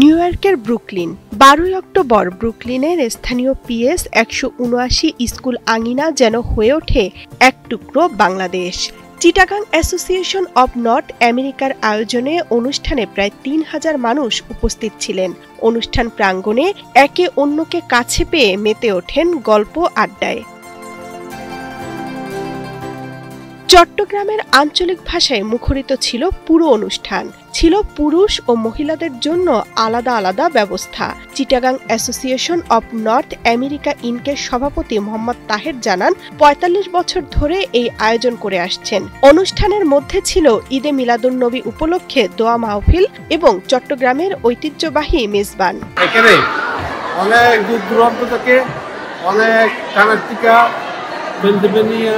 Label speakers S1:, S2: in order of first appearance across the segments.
S1: New ইয়র্কের Brooklyn. 12 October ব্রুকলিনের স্থানীয় PS 179 school আঙিনা যেন হয়ে ওঠে এক টুকরো Bangladesh. Chittagong association of north আমেরিকার আয়োজনে অনুষ্ঠানে প্রায় 3000 মানুষ উপস্থিত ছিলেন। অনুষ্ঠান প্রাঙ্গণে একে অন্যকে কাছে পেয়ে মেতে ওঠেন গল্প আড্ডায়। চট্টগ্রামের আঞ্চলিক ভাষায় মুখরিত ছিল পুরো অনুষ্ঠান। ছিল পুরুষ ও মহিলাদের জন্য আলাদা আলাদা ব্যবস্থা। Chittagong association of north America ইনকের সভাপতি মোহাম্মদ তাহের জানান, 45 বছর ধরে এই আয়োজন করে আসছেন। অনুষ্ঠানের মধ্যে ছিল ঈদে মিলাদুন্নবী উপলক্ষে দোয়া মাহফিল এবং চট্টগ্রামের ঐতিহ্যবাহী মেজবান।
S2: এখানে অনেক দূর দূরান্ত থেকে অনেক কানাটিকা পেনসিলভেনিয়া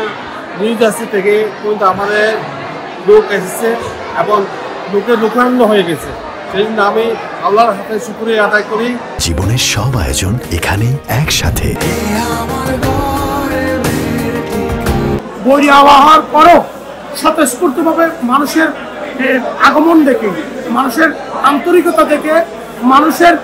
S2: নিউ জার্সি থেকে কিন্তু আমাদের লোক এসেছে এবং লোকের লোকারণ্য হয়ে গেছে। সেই জন্য আমি আল্লাহর হাতে শুকরিয়া আদায় করি।
S3: জীবনের সব আয়োজন এখানে একসাথে।
S4: বৈরী আবহাওয়ার পরও স্বতঃস্ফূর্তভাবে মানুষের আগমন দেখে, মানুষের আন্তরিকতা দেখে, মানুষের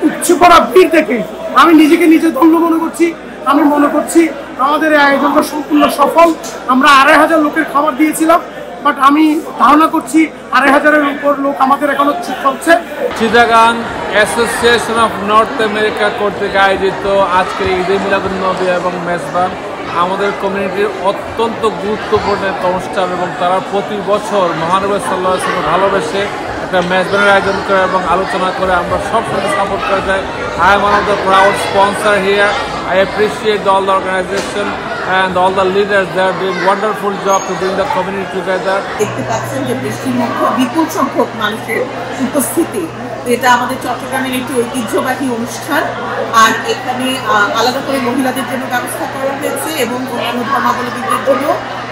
S4: উচ্চ করা ভিড় দেখে আমি নিজেকে ধন্য মনে করছি। আমি মনে করছি আমাদের এই আয়োজনটা সম্পূর্ণ সফল। আমরা 2500 লোকের খাবার দিয়েছিলাম, বাট আমি ধারণা করছি 2500-এর উপর লোক আমাদের এখনো চলছে।
S5: Chittagong association of north America কর্তৃক আয়োজিত আজকের ঈদে মিলাদুন্নবী এবং মেজবান আমাদের কমিউনিটির অত্যন্ত গুরুত্বপূর্ণ একটা অনুষ্ঠান এবং তারা প্রতি বছর মহানবী সাল্লাল্লাহু আলাইহি ওয়াসাল্লাম ভালোবেসে একটা মেজবানের আয়োজন করে এবং আলোচনা করে আমরা সবসময় সাপোর্ট করে যাই। I am one of the proud sponsor here. I appreciate all the organization and all the leaders. They are doing wonderful job to bring the community together.
S6: দেখতে পাচ্ছেন যে বৃষ্টির মধ্যে বিপুল সংখ্যক মানুষের উপস্থিতি। এটা আমাদের চট্টগ্রামের একটি ঐতিহ্যবাহী অনুষ্ঠান। আর এখানে আলাদা করে মহিলাদের জন্য ব্যবস্থা করা হয়েছে এবং অন্যান্য ধর্মাবলম্বীদের জন্য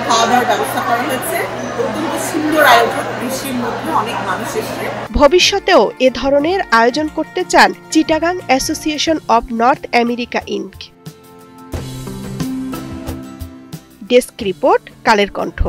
S6: খাওয়া দাওয়ার ব্যবস্থা করা হয়েছে। অত্যন্ত সুন্দর আয়োজন, বৃষ্টির মধ্যে অনেক মানুষ এসেছে।
S1: ভবিষ্যতেও এ ধরনের আয়োজন করতে চান Chittagong association of north America Inc. Desk report, Kaler কণ্ঠ।